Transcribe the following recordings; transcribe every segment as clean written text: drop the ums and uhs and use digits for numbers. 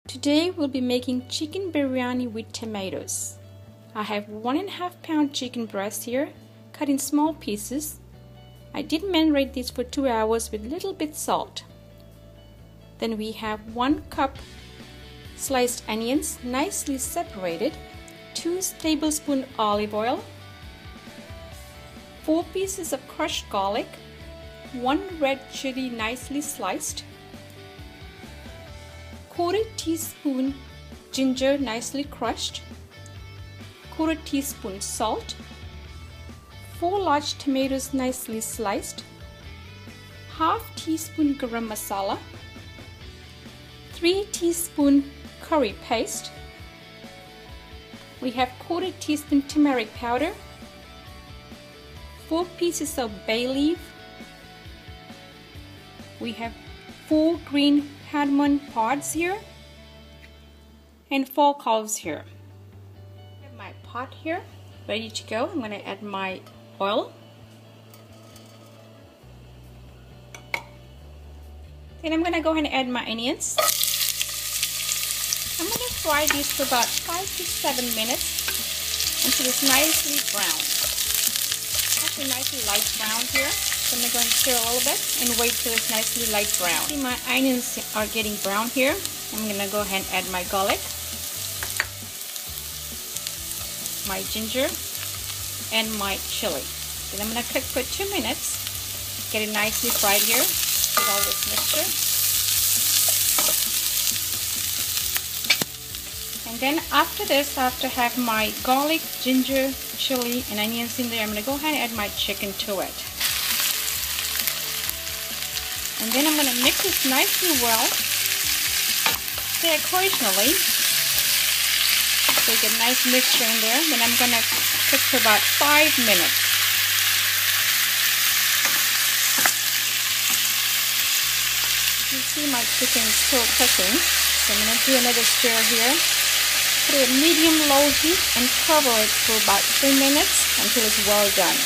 Today we'll be making chicken biryani with tomatoes. I have 1.5 pound chicken breast here, cut in small pieces. I did marinate this for 2 hours with little bit salt. Then we have 1 cup sliced onions, nicely separated, 2 tablespoons olive oil, 4 pieces of crushed garlic, 1 red chili nicely sliced, 1/4 teaspoon ginger nicely crushed, 1/4 teaspoon salt, 4 large tomatoes nicely sliced, 1/2 teaspoon garam masala, 3 teaspoon curry paste. We have 1/4 teaspoon turmeric powder, 4 pieces of bay leaf. We have 4 green cardamom pods here and 4 cloves here. I have my pot here ready to go. I'm going to add my oil. Then I'm going to go ahead and add my onions. I'm going to fry these for about 5 to 7 minutes until it's nicely brown. Actually nicely light brown here. So I'm going to go and stir a little bit and wait till it's nicely light brown. See, my onions are getting brown here. I'm going to go ahead and add my garlic, my ginger, and my chili. Then I'm going to cook for 2 minutes. Get it nicely fried here with all this mixture. And then after this, after I have my garlic, ginger, chili, and onions in there, I'm going to go ahead and add my chicken to it. And then I'm going to mix this nicely well, stir occasionally, so you get a nice mixture in there. Then I'm going to cook for about 5 minutes. You see my chicken is still cooking, so I'm going to do another stir here. Put it at medium-low heat and cover it for about 3 minutes until it's well done.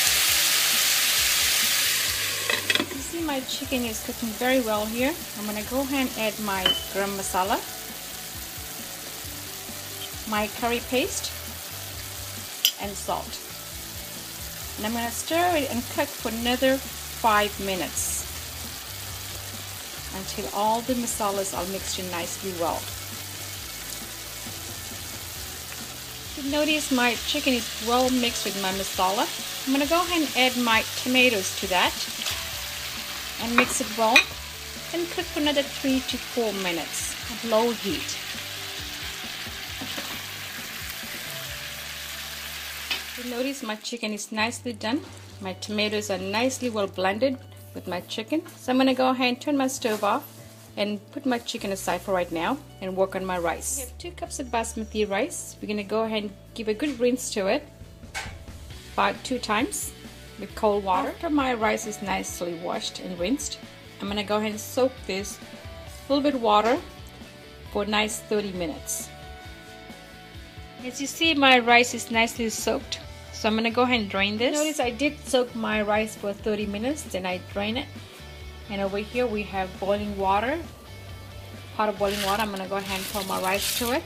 My chicken is cooking very well here. I'm going to go ahead and add my garam masala, my curry paste, and salt. And I'm going to stir it and cook for another 5 minutes until all the masalas are mixed in nicely well. You notice my chicken is well mixed with my masala. I'm going to go ahead and add my tomatoes to that and mix it well, and cook for another 3 to 4 minutes at low heat. You notice my chicken is nicely done. My tomatoes are nicely well blended with my chicken. So I'm going to go ahead and turn my stove off and put my chicken aside for right now and work on my rice. We have 2 cups of basmati rice. We're going to go ahead and give a good rinse to it about 2 times. With cold water. After my rice is nicely washed and rinsed, I'm going to go ahead and soak this a little bit of water for a nice 30 minutes. As you see, my rice is nicely soaked, so I'm going to go ahead and drain this. Notice I did soak my rice for 30 minutes, then I drain it. And over here we have boiling water, pot of boiling water. I'm going to go ahead and pour my rice to it.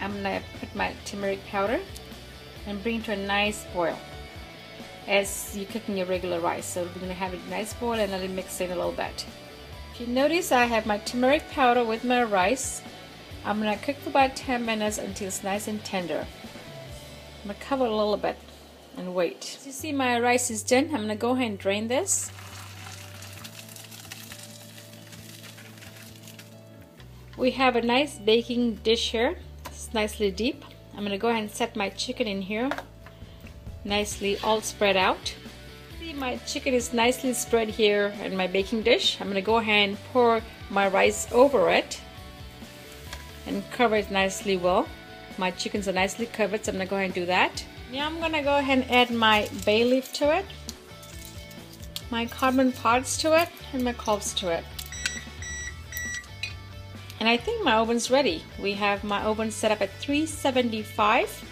I'm going to put my turmeric powder and bring it to a nice boil as you're cooking your regular rice. So we're going to have a nice boil and let it mix in a little bit. If you notice, I have my turmeric powder with my rice. I'm going to cook for about 10 minutes until it's nice and tender. I'm going to cover it a little bit and wait. As you see, my rice is done. I'm going to go ahead and drain this. We have a nice baking dish here. It's nicely deep. I'm going to go ahead and set my chicken in here, nicely all spread out. See, my chicken is nicely spread here in my baking dish. I'm going to go ahead and pour my rice over it and cover it nicely well. My chickens are nicely covered, so I'm going to go ahead and do that. Now I'm going to go ahead and add my bay leaf to it, my cardamom pods to it, and my cloves to it. And I think my oven's ready. We have my oven set up at 375.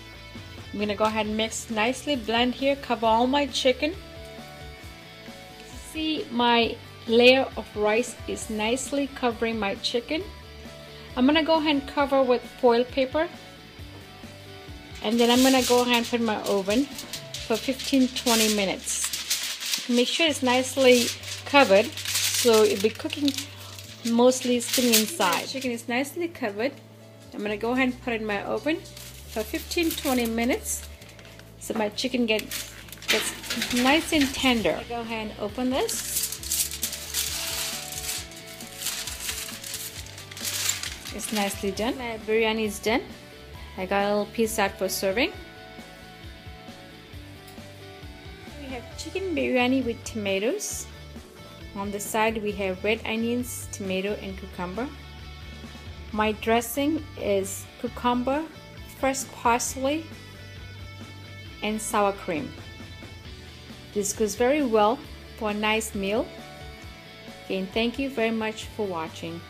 I'm going to go ahead and mix nicely, blend here, cover all my chicken. See, my layer of rice is nicely covering my chicken. I'm gonna go ahead and cover with foil paper, and then I'm gonna go ahead and put in my oven for 15-20 minutes. Make sure it's nicely covered so it'll be cooking mostly skin inside. The chicken is nicely covered. I'm gonna go ahead and put it in my oven for 15-20 minutes so my chicken gets nice and tender. Go ahead and open this. It's nicely done. My biryani is done. I got a little piece out for serving. We have chicken biryani with tomatoes. On the side we have red onions, tomato and cucumber. My dressing is cucumber, fresh parsley and sour cream. This goes very well for a nice meal. Again, thank you very much for watching.